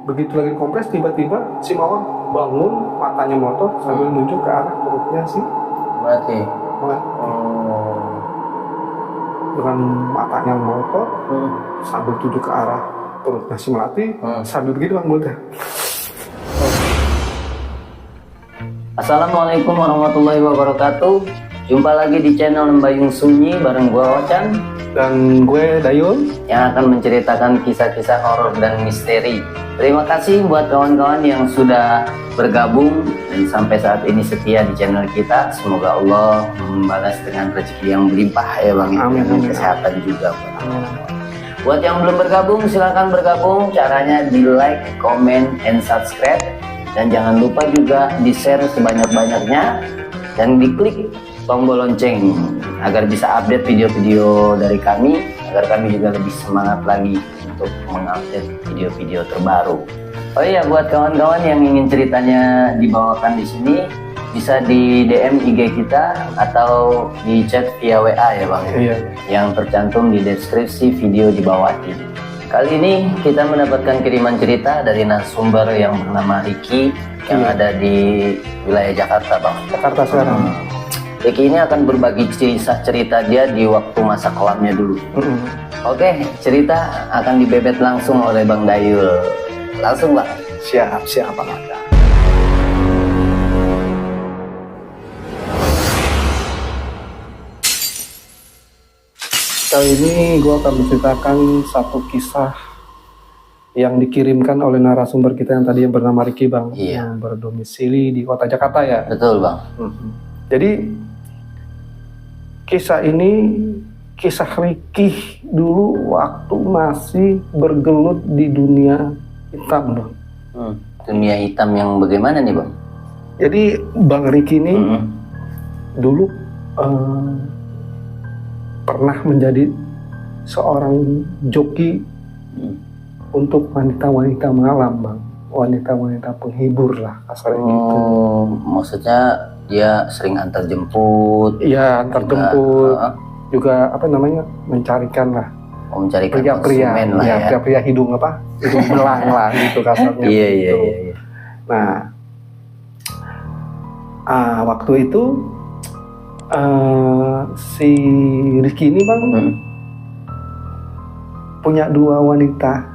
Begitu lagi kompres, tiba-tiba si Mawar bangun, matanya motor sambil menuju ke arah perutnya si Mati. dengan matanya motor sambil tuju ke arah perutnya si Melati sambil begitu bang mulutnya. Assalamualaikum warahmatullahi wabarakatuh. Jumpa lagi di channel Lembayung Sunyi bareng gua Ocan Dan gue Dayul yang akan menceritakan kisah-kisah horor dan misteri. Terima kasih buat kawan-kawan yang sudah bergabung dan sampai saat ini setia di channel kita. Semoga Allah membalas dengan rezeki yang berlimpah ya bang. Amin. Dan kesehatan juga. Buat yang belum bergabung silahkan bergabung. Caranya di like, comment, and subscribe. Dan jangan lupa juga di share sebanyak-banyaknya dan diklik tombol lonceng agar bisa update video-video dari kami, agar kami juga lebih semangat lagi untuk mengupdate video-video terbaru. Oh iya, buat kawan-kawan yang ingin ceritanya dibawakan di sini bisa di DM IG kita atau di chat via WA ya bang. Iya. Yang tercantum di deskripsi video di bawah ini. Kali ini kita mendapatkan kiriman cerita dari narasumber yang bernama Ricky yang ada di wilayah Jakarta bang. Jakarta sekarang. Ricky ini akan berbagi kisah cerita dia di waktu masa kelamnya dulu. Oke, cerita akan dibebet langsung oleh Bang Dayul. Langsung bang. Siap Bang Ocan. Kali ini gue akan menceritakan satu kisah yang dikirimkan oleh narasumber kita yang tadi yang bernama Ricky bang, yang berdomisili di kota Jakarta ya. Betul bang. Jadi kisah ini kisah Ricky dulu waktu masih bergelut di dunia hitam bang. Dunia hitam yang bagaimana nih bang? Jadi Bang Ricky ini dulu pernah menjadi seorang joki untuk wanita-wanita malam bang, wanita-wanita penghibur lah kasarnya gitu. Maksudnya dia sering antar jemput? Iya, antar jemput. Juga apa namanya, mencarikan lah. Mencarikan pria-pria lah ya. Pria-pria hidung belang lah gitu kasarnya. Iya. Nah, waktu itu si Ricky ini bang punya dua wanita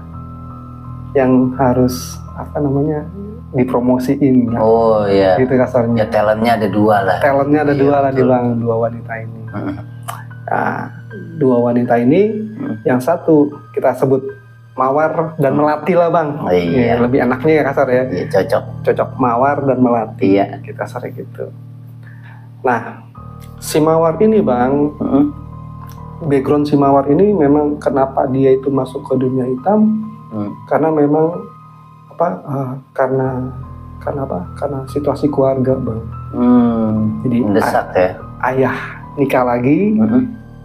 yang harus apa namanya dipromosiin lah. Oh iya. Gitu kasarnya. Ya talentnya ada dua lah. Talentnya ada dua lah dibilang, dua wanita ini. Nah, dua wanita ini yang satu kita sebut Mawar dan Melati lah bang. Iya. Ya, lebih enaknya ya kasar ya. Iya, cocok Mawar dan Melati. Iya. Kita kasar gitu. Nah, si Mawar ini bang, background si Mawar ini memang kenapa dia itu masuk ke dunia hitam? Karena memang karena situasi keluarga bang. Jadi mendesak ya. Ayah nikah lagi,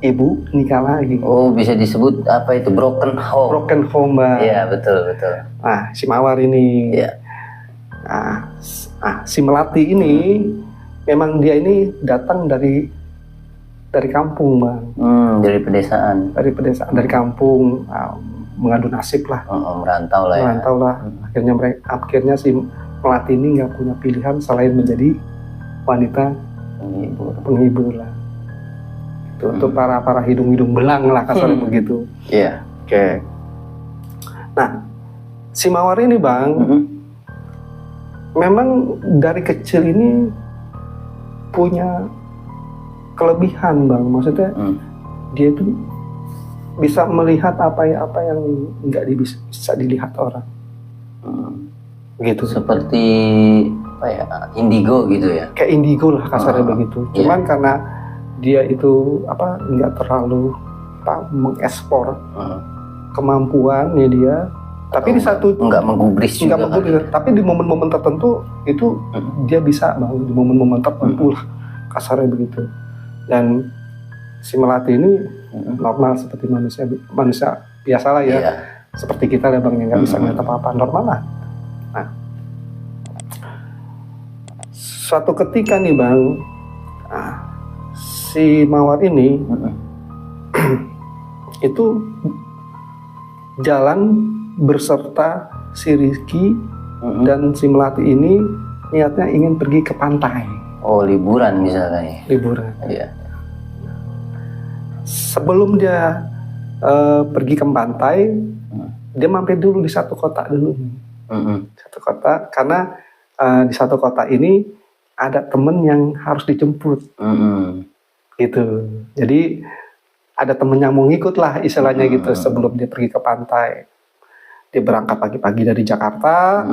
ibu nikah lagi. Oh, bisa disebut apa itu, broken home. Broken home bang. Iya, betul. Nah, si Mawar ini. Iya. Si Melati ini memang dia ini datang dari kampung bang. Dari pedesaan. Dari kampung, mengadu nasib lah. Merantau lah. Akhirnya si Melati ini nggak punya pilihan selain menjadi wanita penghibur lah. Itu untuk para hidung belang lah kasarnya begitu. Iya. Oke. Nah, si Mawar ini bang, memang dari kecil ini punya kelebihan bang. Maksudnya dia itu bisa melihat apa yang nggak bisa dilihat orang. Gitu. Seperti apa ya, indigo gitu ya. Kayak indigo lah kasarnya begitu. Cuman karena dia itu nggak terlalu mengekspor kemampuannya dia. Tapi di satu nggak menggubris juga. Tapi di momen-momen tertentu itu dia bisa bang, di momen-momen tertentu lah kasarnya begitu. Dan si Melati ini normal seperti manusia biasa lah ya. Seperti kita lah bang, yang nggak bisa ngeliat apa-apa, normal lah. Nah, suatu ketika nih bang, si Mawar ini itu jalan berserta si Rizky dan si Melati ini niatnya ingin pergi ke pantai. Oh, liburan misalnya ya. Liburan. Iya. Sebelum dia pergi ke pantai, dia mampir dulu di satu kota dulu. Satu kota, karena di satu kota ini ada temen yang harus dijemput. Gitu. Jadi ada temen yang mau ngikut lah istilahnya gitu sebelum dia pergi ke pantai. Dia berangkat pagi-pagi dari Jakarta,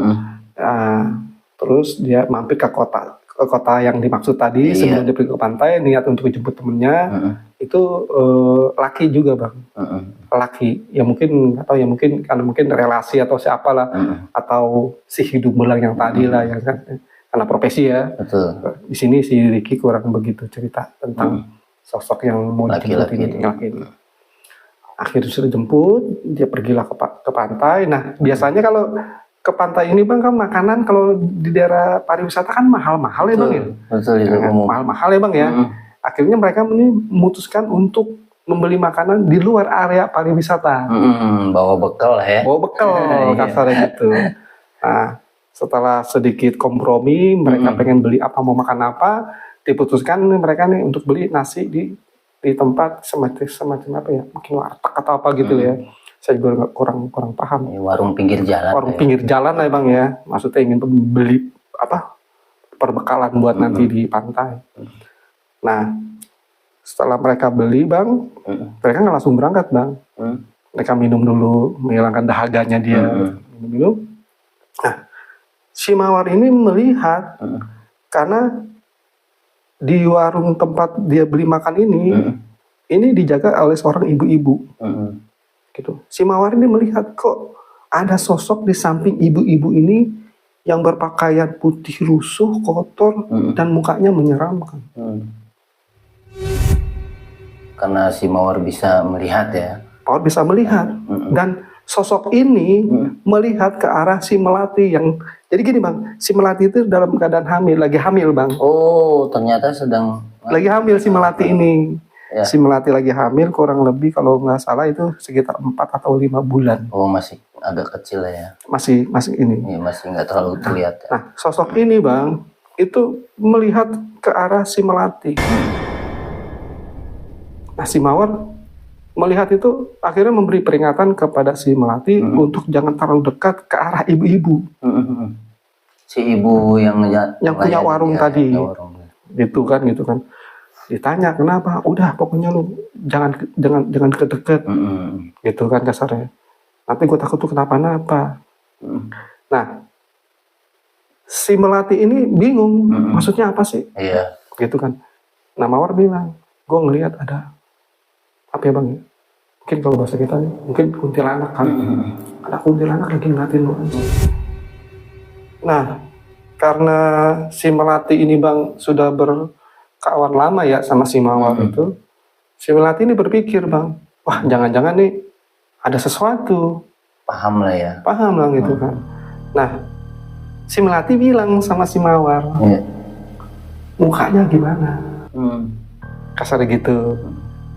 terus dia mampir ke kota yang dimaksud tadi. Sebelum dia pergi ke pantai, niat untuk dijemput temennya. Itu laki juga bang, laki ya mungkin atau ya mungkin karena mungkin relasi atau siapa lah, atau si hidup belang yang tadi lah yang kan, karena profesi ya. Betul. Di sini si Ricky kurang begitu cerita tentang sosok yang mau dijemput ini. Akhirnya sudah jemput, dia pergilah ke pantai. Nah biasanya kalau ke pantai ini bang kan makanan kalau di daerah pariwisata kan mahal-mahal ya bang ya. Betul itu mahal-mahal ya bang ya. Akhirnya mereka memutuskan untuk membeli makanan di luar area pariwisata. Bawa bekal lah ya. Bawa bekal kasarnya gitu. Nah, setelah sedikit kompromi, mereka pengen beli apa, mau makan apa, diputuskan mereka nih untuk beli nasi di tempat semacam apa ya, mungkin warteg atau apa gitu ya. Saya juga kurang paham. Warung pinggir jalan. Warung pinggir jalan lah bang ya. Maksudnya ingin beli apa, perbekalan buat nanti di pantai. Nah, setelah mereka beli bang, mereka nggak langsung berangkat bang. Mereka minum dulu, menghilangkan dahaganya dia. Minum. Nah, si Mawar ini melihat karena di warung tempat dia beli makan ini dijaga oleh seorang ibu-ibu. Gitu. Si Mawar ini melihat kok ada sosok di samping ibu-ibu ini yang berpakaian putih rusuh, kotor, dan mukanya menyeramkan. Karena si Mawar bisa melihat ya. Mawar bisa melihat dan sosok ini melihat ke arah si Melati yang jadi gini bang, si Melati itu dalam keadaan hamil, lagi hamil bang. Oh ternyata sedang lagi hamil si Melati ini. Ya. Si Melati lagi hamil kurang lebih kalau nggak salah itu sekitar 4 atau 5 bulan. Oh masih agak kecil ya. Masih ini. Ya, masih nggak terlalu terlihat. Nah sosok ini bang itu melihat ke arah si Melati. Nah si Mawar melihat itu akhirnya memberi peringatan kepada si Melati untuk jangan terlalu dekat ke arah ibu-ibu. Si ibu yang punya warung tadi. Gitu kan. Ditanya kenapa? Udah pokoknya lu jangan deket-deket. Gitu kan kasarnya. Nanti gue takut tuh kenapa-napa. Nah, si Melati ini bingung. Maksudnya apa sih? Iya. Gitu kan. Nah Mawar bilang, gue ngelihat ada apa ya bang? Mungkin kalau bahasa kita nih, mungkin kuntilanak kan. Ada kuntilanak lagi ngeliatin lu. Nah, karena si Melati ini bang sudah berkawan lama ya sama si Mawar itu, si Melati ini berpikir bang, wah jangan-jangan nih ada sesuatu. Paham lah ya. Paham lah gitu kan. Nah, si Melati bilang sama si Mawar, mukanya gimana? Kasar gitu.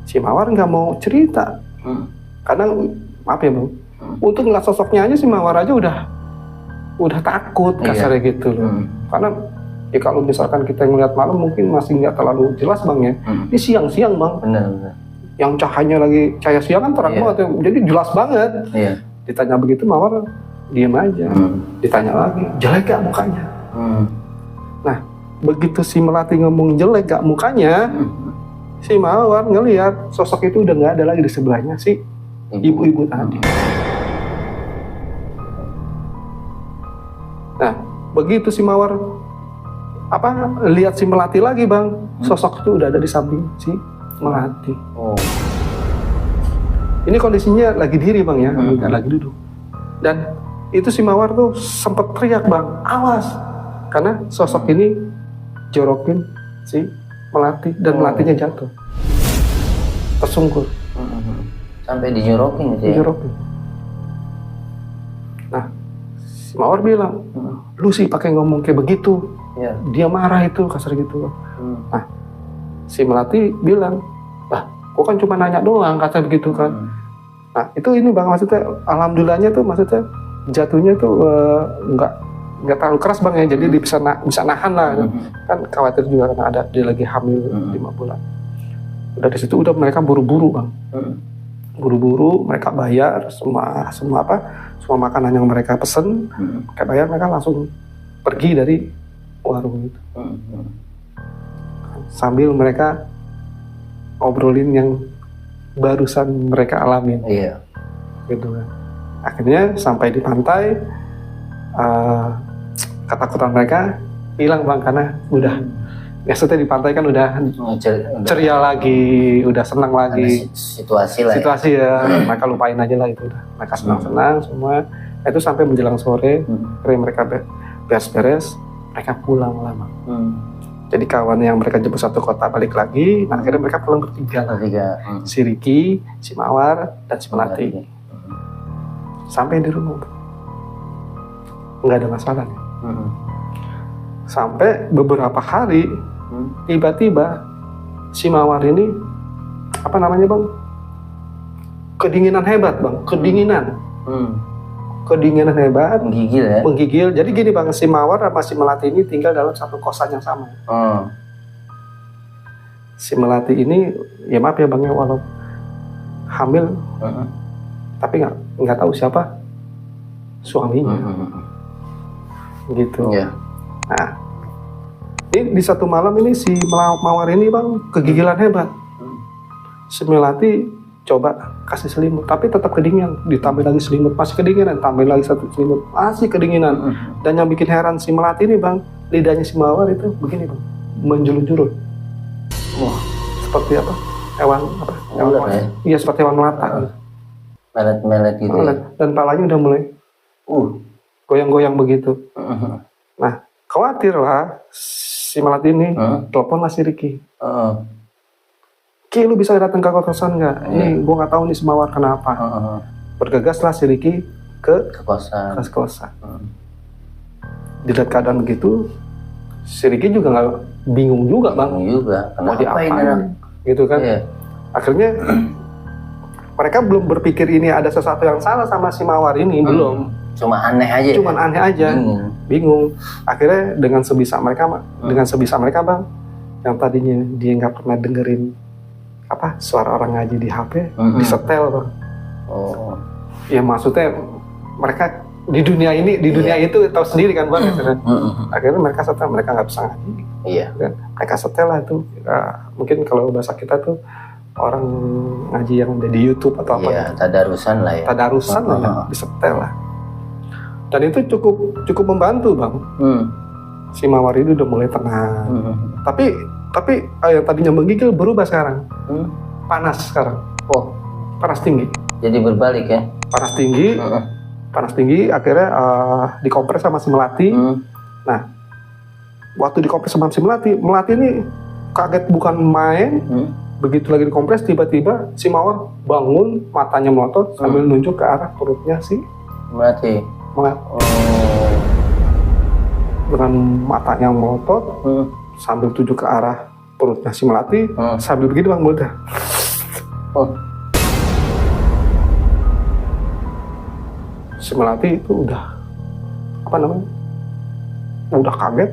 Si Mawar nggak mau cerita, karena maaf ya bang, untuk ngeliat sosoknya aja si Mawar aja udah takut kasarnya gitu loh. Karena ya kalau misalkan kita ngeliat malam mungkin masih nggak terlalu jelas bang ya. Ini siang-siang bang. Benar. Yang cahayanya lagi cahaya siang kan terang banget ya, jadi jelas banget. Ditanya begitu Mawar diem aja. Ditanya lagi, jelek gak mukanya? Nah begitu si Melati ngomong jelek gak mukanya, si Mawar ngelihat sosok itu udah nggak ada lagi di sebelahnya si ibu-ibu tadi. Nah, begitu si Mawar lihat si Melati lagi bang, sosok itu udah ada di samping si Melati. Ini kondisinya lagi diri bang ya, nggak lagi duduk. Dan itu si Mawar tuh sempet teriak bang, awas, karena sosok ini jorokin si Melati dan Melatinya jatuh tersungkur sampai dijorokin gitu ya. Dijorokin. Nah si Mawar bilang, lu sih pakai ngomong kayak begitu, dia marah itu kasar gitu. Nah si Melati bilang, gua kan cuma nanya doang kata begitu kan. Nah itu ini bang maksudnya alhamdulillahnya tuh maksudnya jatuhnya tuh nggak terlalu keras bang ya, jadi dia bisa nahan lah. Kan khawatir juga karena ada dia lagi hamil 5 bulan. Udah di situ udah mereka buru-buru bang, buru-buru mereka bayar semua makanan yang mereka pesen, mereka bayar, mereka langsung pergi dari warung itu. Sambil mereka ngobrolin yang barusan mereka alamin. Iya. Gitu kan. Akhirnya sampai di pantai, ketakutan mereka hilang bang, karena udah biasanya di pantai kan udah ceria lagi, udah senang lagi. Situasi lah. Situasi ya, mereka lupain aja lah itu udah. Mereka senang-senang semua. Itu sampai menjelang sore, akhirnya mereka beres-beres, mereka pulang lah bang. Jadi kawan yang mereka jemput satu kota balik lagi, nah akhirnya mereka pulang bertiga lah. Si Ricky, si Mawar, dan si Melati. Sampai di rumah, nggak ada masalah nih. Sampai beberapa hari, tiba-tiba si Mawar ini, apa namanya bang? Kedinginan hebat bang, kedinginan hebat, menggigil ya. Menggigil. Jadi gini bang, si Mawar sama si Melati ini tinggal dalam satu kosan yang sama. Si Melati ini, ya maaf ya bang ya, walau hamil, tapi nggak tahu siapa suaminya, gitu. Nah, ini di satu malam ini si Mawar ini bang kegigilan hebat. Si Melati coba kasih selimut, tapi tetap kedinginan. Ditambah lagi selimut, masih kedinginan. Tambah lagi satu selimut, masih kedinginan. Dan yang bikin heran si Melati ini bang, lidahnya si Mawar itu begini bang, menjulur-julur. Wah, seperti apa? Hewan apa? Ular ya? Iya, seperti hewan melata. Melet-melet gitu. Ya? Dan palanya udah mulai goyang-goyang begitu. Nah, khawatir lah si Melati ini, telepon lah si Ricky. Ki, lu bisa datang ke kosan nggak? Ini gue nggak tahu nih si Mawar kenapa. Bergegas lah si Ricky ke kosan. Dilihat keadaan begitu, si Ricky juga nggak bingung juga bang. Mau diapain? Gitu kan? Akhirnya mereka belum berpikir ini ada sesuatu yang salah sama si Mawar ini, belum. Cuman aneh aja. Bingung. Akhirnya dengan sebisa mereka bang, yang tadinya dia nggak pernah dengerin suara orang ngaji di HP, disetel bang. Ya maksudnya mereka di dunia itu tahu sendiri kan bang. Akhirnya mereka setel, mereka nggak bisa ngaji. Dan mereka setel lah itu. Mungkin kalau bahasa kita tuh orang ngaji yang ada di YouTube atau apa. Tadarusan lah ya. Disetel lah. Dan itu cukup membantu bang. Si Mawar itu udah mulai tenang. Tapi yang tadinya menggigil berubah sekarang. Panas sekarang. Panas tinggi. Jadi berbalik ya. Panas tinggi. Akhirnya dikompres sama si Melati. Nah, waktu dikompres sama si Melati ini kaget bukan main. Begitu lagi dikompres, tiba-tiba si Mawar bangun, matanya melotot sambil nunjuk ke arah perutnya si Melati. Dengan matanya melotot, sambil tuju ke arah perutnya si Melati, sambil begitu bang mulutnya. Si Melati itu udah udah kaget,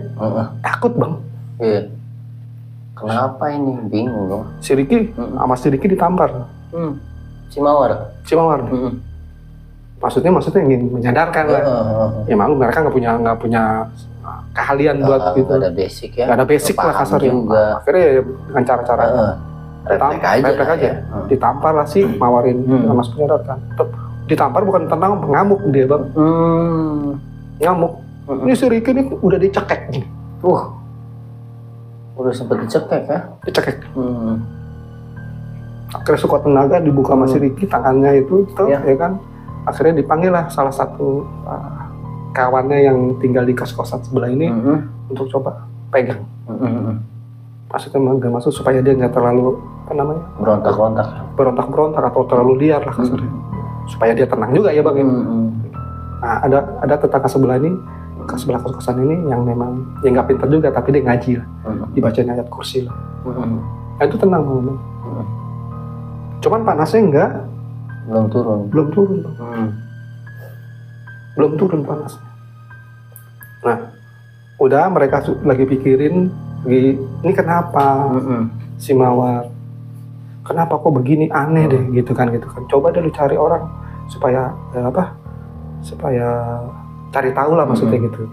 takut bang. Iya. Kenapa ini? Bingung dong. Si Ricky sama si Ricky ditampar. Si Mawar. Maksudnya ingin menyadarkan lah. Ya malu mereka nggak punya keahlian buat gitu. Gak ada basic ya. Gak ada basic lah kasarnya. Akhirnya ya, dengan cara-cara refleks aja. Ditampar lah si Mawar ini, masuk menyadarkan. Ditampar bukan tenang, ngamuk dia bang. Ngamuk. Ini si Ricky ini udah dicekek nih. Udah sempet dicekek ya? Dicekek. Akhirnya sekuat tenaga dibuka sama si Ricky tangannya itu, ya kan. Akhirnya dipanggil lah salah satu kawannya yang tinggal di kos-kosan sebelah ini untuk coba pegang. Maksudnya nggak masuk supaya dia nggak terlalu berontak atau terlalu liar lah kasarnya. Supaya dia tenang juga ya bang. Nah ada tetangga sebelah ini, ke sebelah kos-kosan ini yang memang yang nggak pintar juga tapi dia ngaji lah, dibacain ayat kursi lah. Nah, itu tenang bang. Cuman panasnya belum turun bang. belum turun panasnya. Nah, udah mereka lagi pikirin, ini kenapa si Mawar? Kenapa kok begini, aneh deh gitu kan. Coba deh lu cari orang supaya supaya cari tahu lah maksudnya gitu.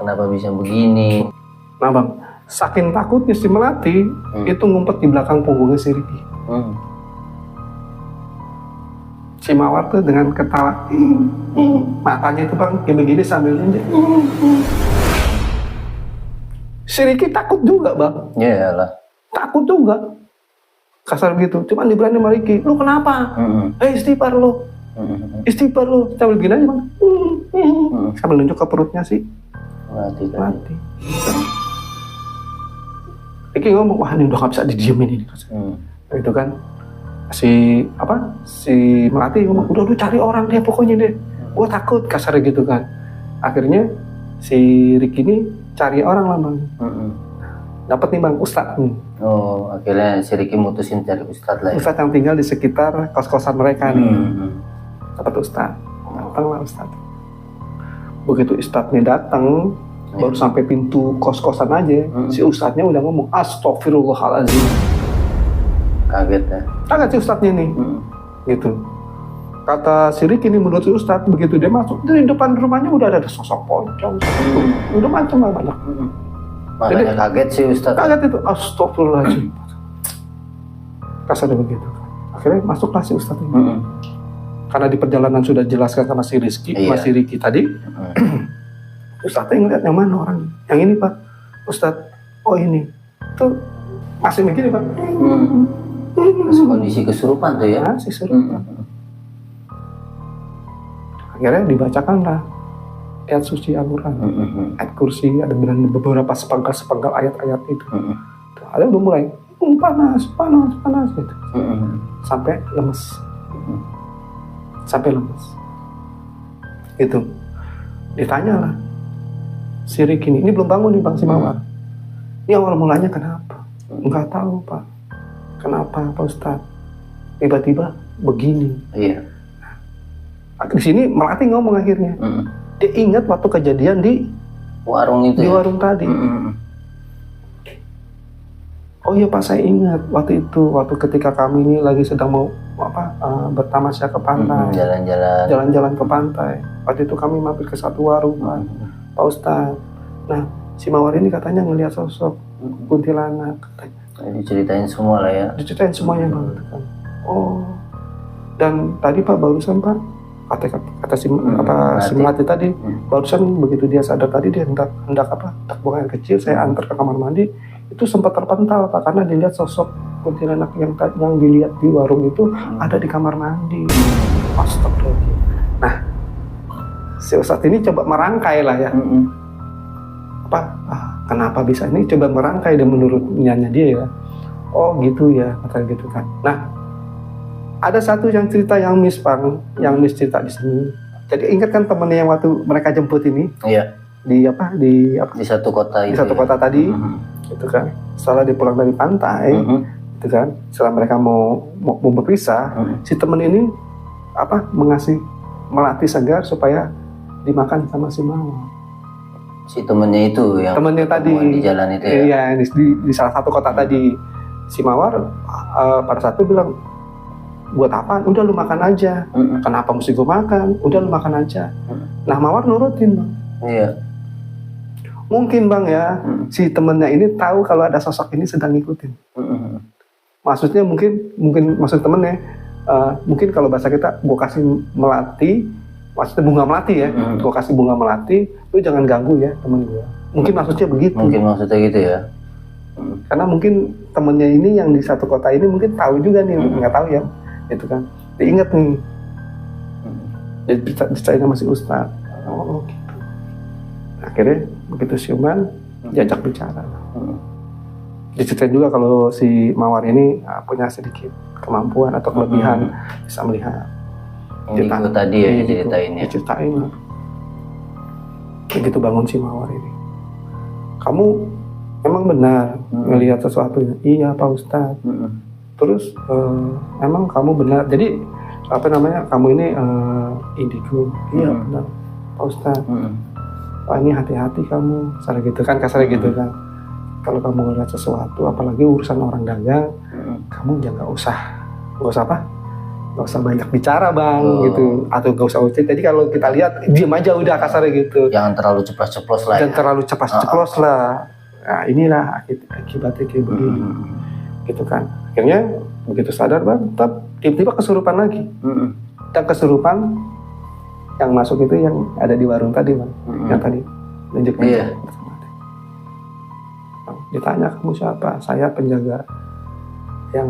Kenapa bisa begini? Nah bang, saking takutnya si Melati itu ngumpet di belakang punggungnya si Ricky. Si Mawar tuh dengan ketawa, matanya itu bang kayak begini sambil nyanyi. Si Ricky takut juga bang. Iyalah. Takut juga. Kasar gitu. Cuman diberani sama Ricky. Lu kenapa? Istighfar lu. Istighfar lu. Sambil begini aja bang. Sambil nunjuk ke perutnya sih. Mati. Ricky ngomong, wah ini udah gak bisa didiemin ini. Itu kan. Si Melati ngomong, udah lu cari orang deh pokoknya deh. Gua takut, kasar gitu kan. Akhirnya si Ricky ini cari orang lah bang. Dapat nih bang, Ustadz nih. Oh, akhirnya si Ricky mutusin cari Ustadz lah ya? Ustadz yang tinggal di sekitar kos-kosan mereka nih. Dapat Ustadz. Datanglah Ustadz. Begitu Ustadznya datang, baru sampai pintu kos-kosan aja, si Ustadznya udah ngomong, Astagfirullahaladzim. Kaget ya? Kaget si Ustadznya nih. Gitu. Kata si Ricky ini menurut si Ustadz, begitu dia masuk, di depan rumahnya udah ada sosok pocong. Udah macam banyak. Makanya kaget sih Ustadz. Kaget itu, astagfirullahaladzim. Kasar begitu. Akhirnya masuklah si Ustadz ini. Karena di perjalanan sudah jelaskan sama si Rizky, sama si Ricky tadi. Ustadznya ngeliat yang mana orang? Yang ini pak, Ustadz. Oh ini. Tuh masih begini pak. Kondisi kesurupan tuh ya? Masih kesurupan. Akhirnya dibacakanlah ayat suci Al-Quran, ayat kursi, ada beberapa sepenggal ayat-ayat itu. Ada udah mulai panas gitu. Sampai lemes. Gitu. Ditanya lah si Ricky ini belum bangun nih bang si Mawar. Ini awal mulanya kenapa? Enggak tahu pak. Kenapa Pak Ustadz? Tiba-tiba begini. Iya. Di sini Melati ngomong akhirnya. Dia ingat waktu kejadian di warung itu. Di warung tadi. Oh iya Pak, saya ingat waktu itu, waktu ketika kami ini lagi sedang mau bertamasya ke pantai. Jalan-jalan ke pantai. Waktu itu kami mampir ke satu warung Pak Ustadz. Nah, si Mawar ini katanya ngelihat sosok kuntilanak. Diceritain semua lah ya. Diceritain semuanya Bang. Oh. Dan tadi Pak barusan Pak kata si Melati tadi barusan begitu dia sadar tadi dia hendak buang air kecil, saya antar ke kamar mandi, itu sempat terpental Pak karena dilihat sosok kuntilanak yang dilihat di warung itu ada di kamar mandi. Astagfirullahaladzim. Nah, si Ustadz ini coba merangkai lah ya. Kenapa bisa ini? Coba merangkai dan menurutnya dia ya. Oh gitu ya, kata gitu kan. Nah, ada satu yang cerita yang Miss cerita di sini. Jadi ingat kan temennya yang waktu mereka jemput ini? Iya. Di satu kota di itu. Satu kota tadi, itu kan. Setelah dia pulang dari pantai, itu kan. Setelah mereka mau berpisah, si temen ini mengasih melati segar supaya dimakan sama si Mawar. Si temennya itu yang tadi di jalan itu ya? Iya, di salah satu kota tadi. Si Mawar pada saat itu bilang, buat apa? Udah lu makan aja. Kenapa mesti gue makan? Udah lu makan aja. Nah Mawar nurutin bang. Iya. Mungkin bang ya, si temennya ini tahu kalau ada sosok ini sedang ngikutin. Maksudnya mungkin maksud temennya, mungkin kalau bahasa kita, gue kasih melati, maksudnya bunga melati ya, gue kasih bunga melati, lu jangan ganggu ya temen gue. Mungkin maksudnya begitu. Mungkin maksudnya gitu ya. Karena mungkin temennya ini yang di satu kota ini mungkin tahu juga nih, nggak tahu ya, itu kan. Diingat nih, jadi diceritain sama si Ustadz. Oh gitu. Akhirnya begitu siuman, diajak bicara. Diceritain juga kalau si Mawar ini punya sedikit kemampuan atau kelebihan bisa melihat. Indigo tadi ya diceritain ya. Diceritain. Begitu bangun si Mawar ini. Kamu emang benar ngelihat sesuatunya? Iya Pak Ustadz. Terus emang kamu benar. Jadi kamu ini indigo? Iya benar. Pak Ustadz, wah ini hati-hati kamu, kasar gitu kan, kasar gitu kan. Kalau kamu ngeliat sesuatu, apalagi urusan orang dagang, kamu jangan nggak usah apa? Nggak usah banyak bicara bang, gitu. Atau nggak usah ucap. Jadi kalau kita lihat, diam aja udah kasarnya gitu. Jangan terlalu ceplos-ceplos lah. Jangan terlalu ceplos lah. Nah inilah akibatnya kayak begini, gitu kan. Akhirnya begitu sadar bang, tiba-tiba kesurupan lagi. Dan kesurupan yang masuk itu yang ada di warung tadi bang, yang tadi nunjuk-nunjuk. Ditanya kamu siapa? Saya penjaga yang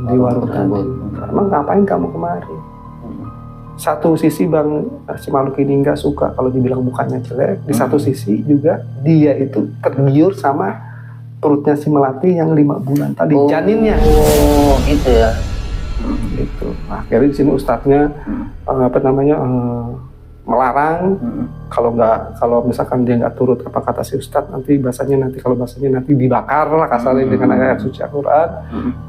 di warung tadi. Emang ngapain kamu kemari? Satu sisi bang, si makhluk ini nggak suka kalau dibilang mukanya jelek. Di satu sisi juga dia itu tergiur sama perutnya si melati yang 5 bulan tadi, janinnya. Oh gitu ya. Gitu. Nah, akhirnya di sini ustadznya melarang. Kalau misalkan dia nggak turut apa kata si ustadz, nanti bahasanya nanti dibakar lah kasarnya dengan ayat suci Al-Quran,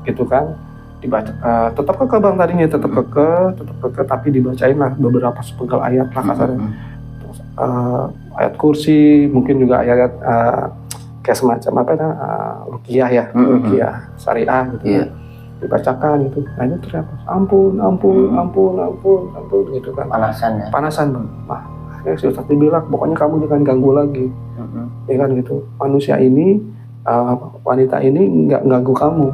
gitu kan. Dibaca tetap keke bang tadinya, tetap keke tapi dibacain lah beberapa sepenggal ayat lah kasarnya. Ayat kursi, mungkin juga ayat kayak semacam ruqyah ya, ruqyah syariah gitu. Iya. Dibacakan gitu. Nah ini ternyata ampun gitu kan. Panasan bang. Nah, akhirnya si Ustadz bilang pokoknya kamu jangan ganggu lagi. Ya kan gitu. Manusia ini, wanita ini nggak ganggu kamu.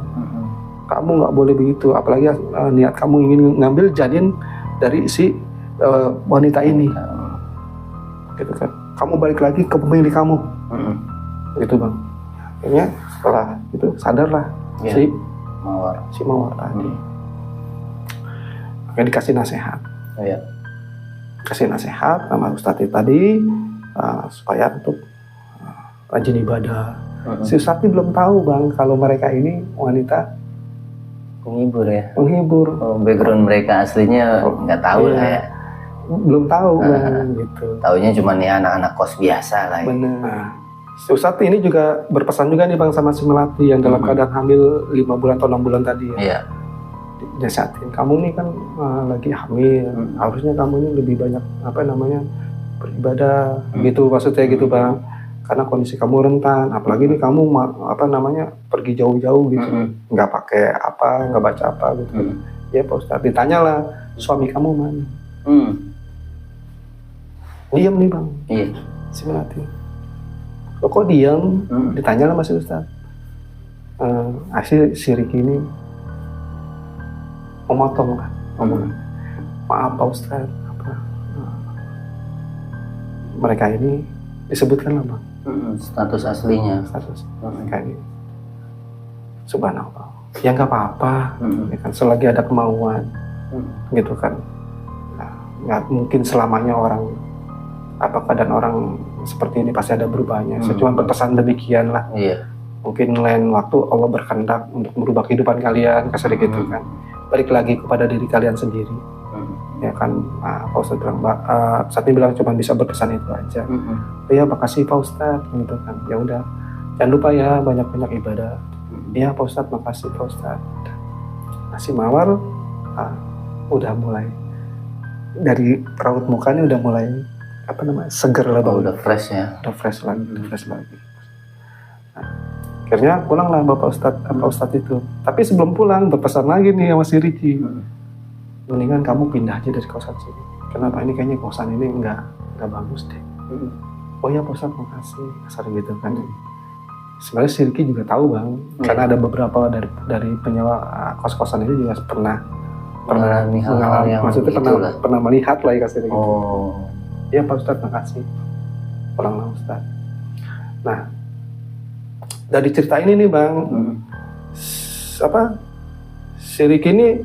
Kamu nggak boleh begitu. Apalagi niat kamu ingin ngambil janin dari si wanita ini. Gitu kan. Kamu balik lagi ke pemilik kamu. Gitu bang. Akhirnya setelah itu sadarlah si Mawar tadi. Akhirnya dikasih nasihat. Kasih nasihat sama Ustadz tadi supaya untuk rajin ibadah. Si Ustadz belum tahu bang kalau mereka ini wanita penghibur ya. Penghibur. Background mereka aslinya nggak tahu lah ya. Belum tahu bang gitu. Taunya cuma nih anak-anak kos biasa lah. Benar. Si Ustadz ini juga berpesan juga nih bang sama si melati yang dalam keadaan hamil 5 bulan atau 6 bulan tadi ya. Iya. Nasihatin, kamu nih kan lagi hamil, harusnya kamu ini lebih banyak beribadah, gitu maksudnya gitu bang. Karena kondisi kamu rentan, apalagi nih kamu pergi jauh-jauh gitu, nggak pakai apa, nggak baca apa gitu. Ya Pak Ustadz, ditanyalah suami kamu mana? Diam nih bang. Iya. Si melati. Lo kok diam? Ditanya lah masih Ustadz. Si Riki ini memotong kan, ngomong, maaf Pak Ustadz, mereka ini disebutkan lah bang. Status aslinya. Mereka ini, subhanallah. Ya nggak apa-apa, ya kan, selagi ada kemauan, gitu kan. Nah, nggak mungkin selamanya keadaan orang seperti ini pasti ada berubahnya. Saya cuma berpesan demikian lah. Iya. Mungkin lain waktu Allah berkehendak untuk merubah kehidupan kalian, kasar gitu kan. Balik lagi kepada diri kalian sendiri. Ya kan, Pak Ustadz bilang, saat ini bilang cuma bisa berpesan itu aja. Ya makasih Pak Ustadz, gitu kan. Ya udah, jangan lupa ya banyak-banyak ibadah. Ya Pak Ustadz, makasih Pak Ustadz. Si Mawar udah mulai dari raut mukanya udah mulai seger lah bang. Udah fresh ya. Udah fresh lagi. Nah, akhirnya pulanglah Pak Ustadz itu. Tapi sebelum pulang berpesan lagi nih sama si Riki. Mendingan kamu pindah aja dari kosan sini. Kenapa? Ini kayaknya kosan ini nggak bagus deh. Oh ya Pak Ustadz, makasih. Kasar gitu kan. Sebenarnya si Riki juga tahu bang, karena ada beberapa dari penyewa kos-kosan ini juga pernah mengalami maksudnya pernah melihat lah ya kasih gitu. Ya Pak Ustadz, makasih. Pulanglah Ustadz. Nah, dari cerita ini nih bang, si Riki ini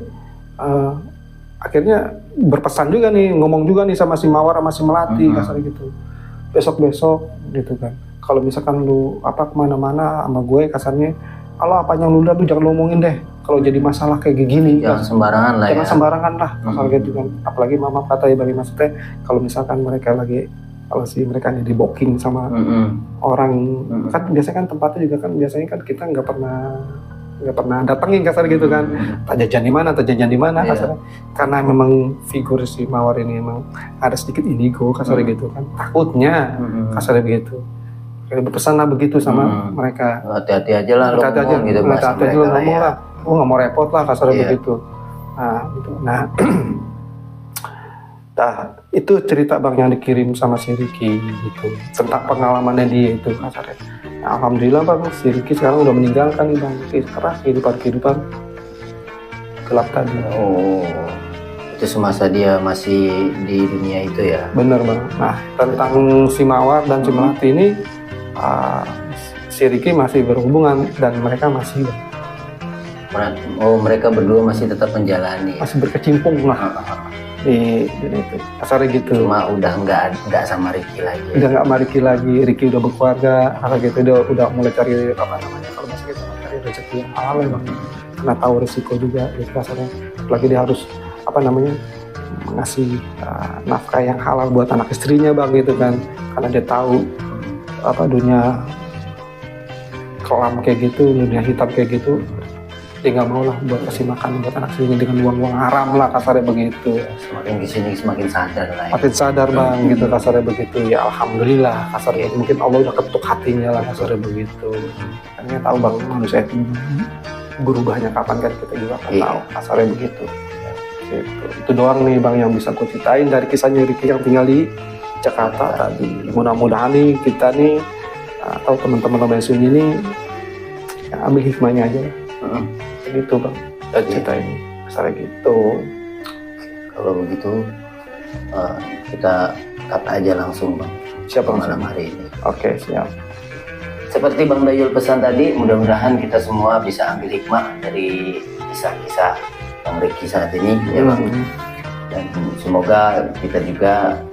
akhirnya berpesan juga nih, ngomong juga nih sama si Mawar sama si Melati kasar gitu. Besok gitu kan. Kalau misalkan lu kemana-mana sama gue kasarnya, kalau apa yang lu lihat lu jangan ngomongin deh. Kalau jadi masalah kayak gini, jangan sembarangan lah. Jangan sembarangan lah, kasar gitu kan. Apalagi mama kata ya bagi maksudnya, kalau misalkan mereka mereka nih di booking sama orang, kan biasanya kan tempatnya juga kan biasanya kan kita nggak nggak pernah datengin kasar gitu kan. Tak jajan di mana Iya. kasarnya. Karena memang figur si Mawar ini memang ada sedikit indigo kasarnya gitu kan. Takutnya kasarnya begitu. Kayak berpesan lah begitu sama mereka. Hati-hati aja lah lo Hati-hati aja, ngomong gitu bahasa hati-hati aja mereka lo lah ngomong ya. lah. Gue nggak mau repot lah kasarnya Iya. begitu. Nah, gitu. Nah, nah, itu cerita bang yang dikirim sama si Ricky gitu tentang pengalamannya dia itu kasarnya. Nah, alhamdulillah bang, si Ricky sekarang udah meninggalkan nih bang. Sekarang kehidupan gelap tadi. Oh, itu semasa dia masih di dunia itu ya. Bener bang. Nah, tentang si Mawar dan si Melati ini, si Ricky masih berhubungan dan mereka masih Oh, mereka berdua masih tetap menjalani. masih berkecimpung lah di itu kasarnya gitu. Cuma udah nggak sama Ricky lagi. Udah nggak sama Ricky lagi, Ricky udah berkeluarga, hal gitu udah mulai cari apa namanya kalau masih gitu cari rezeki yang halal ya bang. Karena tahu risiko juga gitu kasarnya. Apalagi dia harus apa namanya ngasih nafkah yang halal buat anak istrinya bang gitu kan. Karena dia tahu apa dunia kelam kayak gitu, dunia hitam kayak gitu. Dia nggak mau lah buat kasih makan buat anak istrinya dengan uang haram lah kasarnya begitu. Semakin kesini semakin sadar lah. Ya. Makin sadar bang gitu kasarnya begitu ya alhamdulillah kasarnya mungkin Allah udah ketuk hatinya lah kasarnya begitu. Karena tahu bang manusia itu berubahnya kapan kan kita juga kan tahu kasarnya begitu. Gitu. Itu doang nih bang yang bisa aku ceritain dari kisahnya Ricky yang tinggal di Jakarta tadi. Mudah-mudahan nih kita nih atau teman-teman Lomba Sunyi ini ya, ambil hikmahnya aja. Gitu bang dan cerita ini kasarnya gitu. Kalau begitu kita kata aja langsung bang. Siapa malam hari ini? Oke siap. Seperti Bang Dayul pesan tadi, mudah-mudahan kita semua bisa ambil hikmah dari kisah-kisah Bang Ricky saat ini, ya Bang. Dan semoga kita juga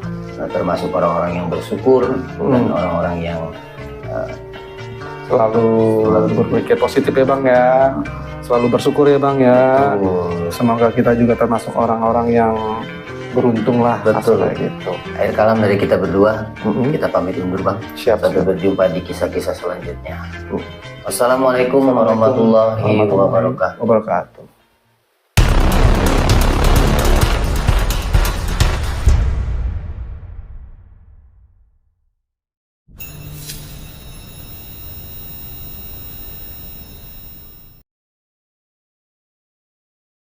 termasuk orang-orang yang bersyukur dan orang-orang yang selalu berpikir positif ya bang ya. Selalu bersyukur ya bang ya. Semoga kita juga termasuk orang-orang yang beruntung lah. Betul gitu. Akhir kalam dari kita berdua, kita pamit undur bang. Siap. Sampai berjumpa di kisah-kisah selanjutnya. Wassalamualaikum warahmatullahi wabarakatuh.